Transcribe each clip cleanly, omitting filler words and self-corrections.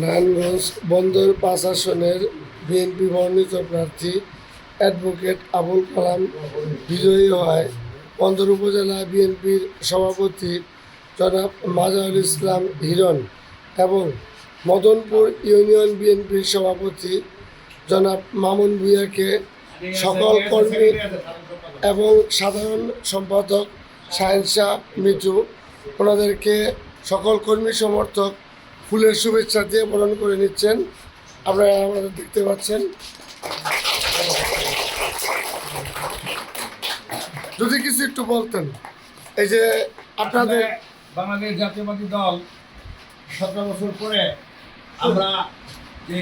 নারায়ণগঞ্জ বন্দর ৫ আসনের বিএনপি মনোনীত প্রার্থী অ্যাডভোকেট আবুল কালাম বিজয়ী হয় বন্দর উপজেলা বিএনপির সভাপতি জনাব মাজারুল ইসলাম হিরণ এবং মদনপুর ইউনিয়ন বিএনপির সভাপতি জনাব মামুন ভূঁইয়াকে সকল কর্মী এবং সাধারণ সম্পাদক শাহিন শাহ মিঠু ওনাদেরকে সকল কর্মী সমর্থক ফুলের শুভেচ্ছা দিয়ে বরণ করে নিচ্ছেন। আপনারা আমাদের দেখতে পাচ্ছেন। যদি কিছু একটু বলতেন, এই যে আপনাদের বাংলাদেশ জাতীয়বাদী দল 17 বছর পরে আমরা যে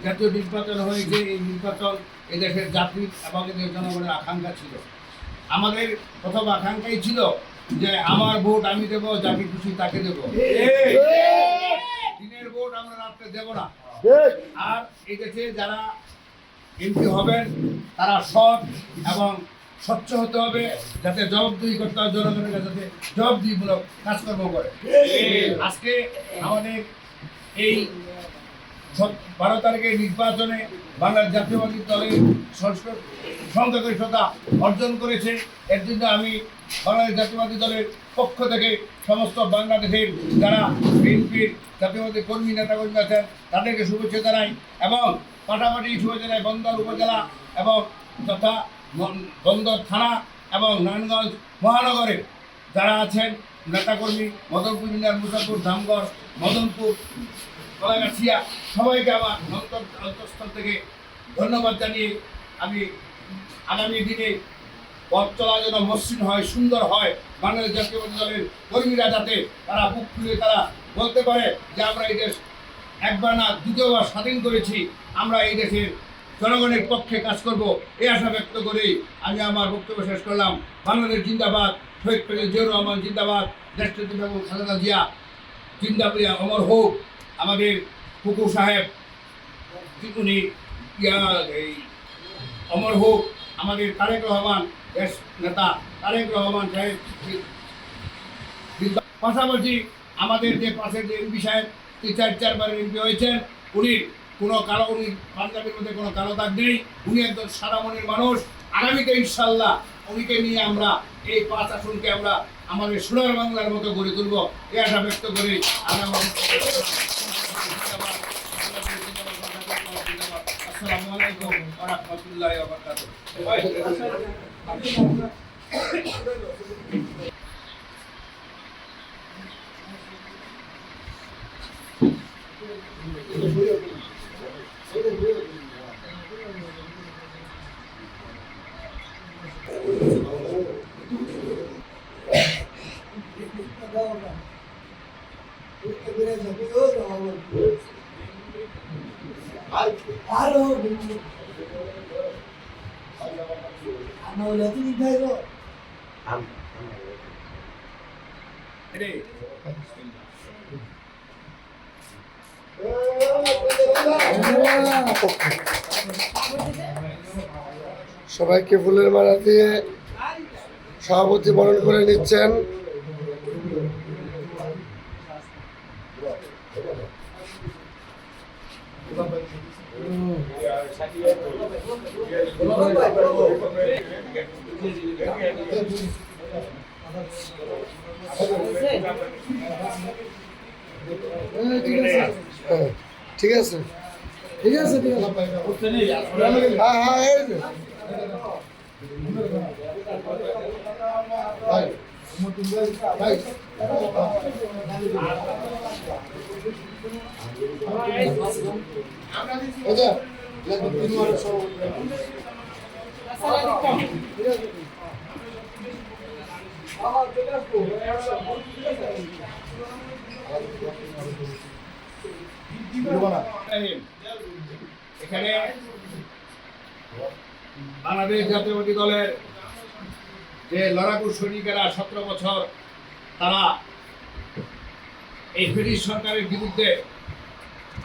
জাতীয় নির্বাচন হয়েছে, এই নির্বাচন এদেশের জাতির এবং এদের জনগণের আকাঙ্ক্ষা ছিল। আমাদের প্রথম আকাঙ্ক্ষাই ছিল যে আমার ভোট আমি দেবো, যাকে খুশি তাকে দেবো, দিনের ভোট আমরা রাত্রে দেব না। আর এই দেশে যারা এমপি হবেন তারা সৎ এবং স্বচ্ছ হতে হবে, যাতে জবাবদিহি করতে হবে, জনগণের কাছে যাতে জবাবদিহিমূলক কাজকর্ম করে। আজকে আমাদের এই 12 তারিখের নির্বাচনে বাংলাদেশ জাতীয়বাদী দলের সংখ্যাগরিষ্ঠতা অর্জন করেছে। এর জন্য আমি বাংলাদেশ জাতীয়বাদী দলের পক্ষ থেকে সমস্ত বাংলাদেশের যারা বিএনপির জাতীয়বাদী কর্মী নেতাকর্মী আছেন তাদেরকে শুভেচ্ছা জানাই এবং পাশাপাশি শুভেচ্ছা জানাই বন্দর উপজেলা এবং তথা বন্দর থানা এবং নারায়ণগঞ্জ মহানগরের যারা আছেন নেতাকর্মী, মদনপুর ইউনিয়ন, মুসাফপুর, ধামগড়, মদনপুর, কলাগাছিয়া, সবাইকে আমার অন্তঃস্থল থেকে ধন্যবাদ জানিয়ে আমি আগামী দিনে পথ চলা যেন মসৃণ হয়, সুন্দর হয়, বাংলাদেশ জাতীয়বাদী দলের কর্মীরা যাতে তারা বুক খুলে তারা বলতে পারে যে আমরা এই দেশ একবার না দ্বিতীয়বার স্বাধীন করেছি, আমরা এই দেশের জনগণের পক্ষে কাজ করব, এই আশা ব্যক্ত করেই আমি আমার বক্তব্য শেষ করলাম। বাংলাদেশ জিন্দাবাদ, শহীদ প্রেসিডেন্ট জিয়াউর রহমান জিন্দাবাদ, রাষ্ট্রপতি বেগম খালেদা জিয়া জিন্দাবাদ, অমর হোক আমাদের কুকু সাহেব, উনি এই অমর হোক আমাদের তারেক রহমান, দেশ নেতা তারেক রহমান সাহেব। পাশাপাশি আমাদের যে পাশের যে এমপি সাহেব 4বার এমপি হয়েছেন, উনি কোনো কালো, উনি পাঞ্জাবের মধ্যে কোনো কালো দাগ নেই, উনি একজন সাদা মনের মানুষ। আগামীতে ইনশাল্লাহ উনিকে নিয়ে আমরা এই 5 আসনকে আমরা আমাদের সোনার বাংলার মতো গড়ে তুলব, এই আশা ব্যক্ত করে আমি আমার আসসালামু আলাইকুম ওয়া রাহমাতুল্লাহি ওয়া বারাকাতুহু। সবাইকে ফুলের মালা দিয়ে সভাপতি বরণ করে নিচ্ছেন। ঠিক আছে, ঠিক আছে, ঠিক আছে, হ্যাঁ হ্যাঁ, এই যে এখানে বাংলাদেশ জাতীয়বাদী দলের যে লড়াকু সৈনিকেরা 17 বছর তারা এই ব্রিটিশ সরকারের বিরুদ্ধে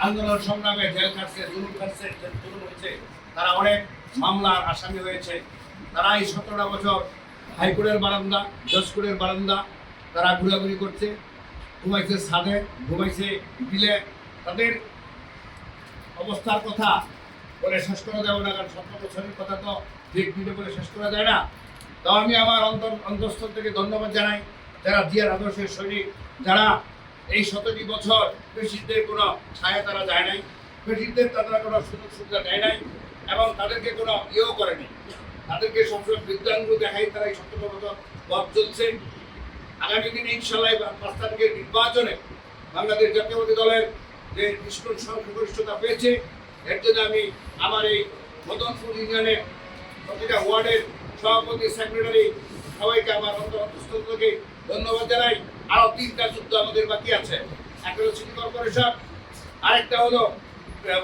আন্দোলন সংগ্রামে জেল খাটছে, জুলুম হয়েছে, তারা অনেক মামলার আসামি হয়েছে। তারা এই 17টা বছর হাইকোর্টের বারান্দা, জজ কোর্টের বারান্দা তারা ঘোরাঘুরি করছে, ঘুমাইছে ছাদে, ঘুমাইছে বিলে। তাদের অবস্থার কথা বলে শেষ করা যাবে না, কারণ 17 বছরের কথা তো ঠিক দিনে বলে শেষ করা যায় না। তো আমি আমার অন্তঃস্থল থেকে ধন্যবাদ জানাই যারা জিয়ার আদর্শের সৈনিক, যারা এই 17টি বছর ব্রিটিশদের কোনো ছায়া তারা যায় নাই, ব্রিটিশদের তারা কোনো সুযোগ সুবিধা দেয় নাই এবং তাদেরকে কোনো ইয়েও করেনি। তাদেরকে সবসময় বিদ্যাঙ্গুলো দেখাই তারা এই 17 বছর পথ চলছে। আগামী দিনে ইনশাল্লাহ 5 তারিখের নির্বাচনে বাংলাদেশ জাতীয়তাবাদী দলের যে নিষ্ঠুর সংখ্যাগরিষ্ঠতা পেয়েছে, এর জন্য আমি আমার এই মদনপুর ইউনিয়নের প্রতিটা ওয়ার্ডের সভাপতি, সেক্রেটারি সবাইকে আমার অন্তঃস্থল থেকে ধন্যবাদ জানাই। আরও 3টা যুদ্ধ আমাদের বাকি আছে। একটা হলো সিটি কর্পোরেশন, আরেকটা হলো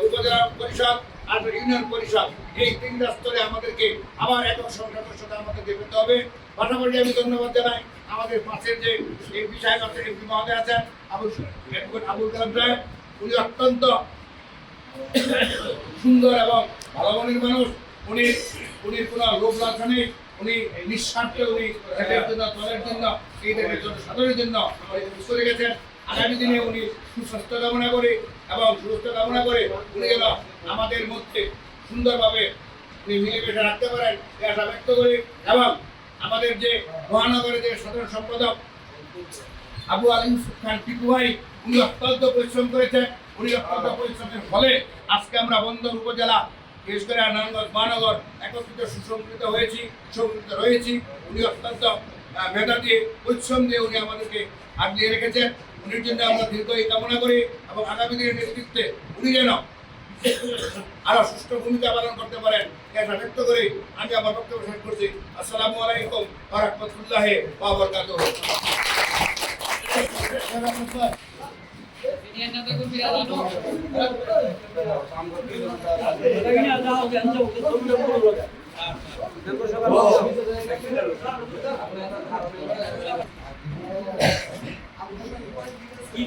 উপজেলা পরিষদ, আর ইউনিয়ন পরিষদ। এই 3টা স্তরে আমাদেরকে আবার একক সংখ্যাগরিষ্ঠতা আমাদেরকে পেতে হবে। পাশাপাশি আমি ধন্যবাদ জানাই আমাদের পাশের যে এমপি সাহেব আছেন, এমপি মহোদয় আছেন, আবুল কালাম সাহেব। উনি অত্যন্ত সুন্দর এবং ভালো মনের মানুষ। উনি কোনো লোভ লালসা নেই, উনি নিঃস্বার্থে উনি দেশের জন্য, দলের জন্য, এই দেশের জন্য, সাধারণের জন্য করে গেছেন। আগামী দিনে উনি সুস্বাস্থ্য কামনা করে এবং সুস্থতা কামনা করে উনি যেন আমাদের মধ্যে সুন্দরভাবে উনি মিলেমিশে রাখতে পারেন এই আশা ব্যক্ত করি। এবং আমাদের যে মহানগরের যে সাধারণ সম্পাদক আবু আলী ইউসুফ খান টিপু ভাই, উনি অত্যন্ত পরিশ্রম করেছেন। উনি অত্যন্ত পরিশ্রমের ফলে আজকে আমরা বন্দর উপজেলা, বিশেষ করে নারায়ণগঞ্জ মহানগর একত্রিত সুসংগঠিত রয়েছি। উনি অত্যন্ত মেধা দিয়ে, পরিশ্রম দিয়ে উনি আমাদেরকে আগিয়ে রেখেছেন। উনির জন্য আমরা দীর্ঘই কামনা করি এবং আগামী দিনের নেতৃত্বে উনি যেন আরো সুষ্ঠু ভূমিকা পালন করতে পারেন এটা ব্যক্ত করে আমি আমার বক্তব্য শেষ করছি। আসসালামু আলাইকুম ওয়া রাহমাতুল্লাহি ওয়া বারাকাতুহু। কি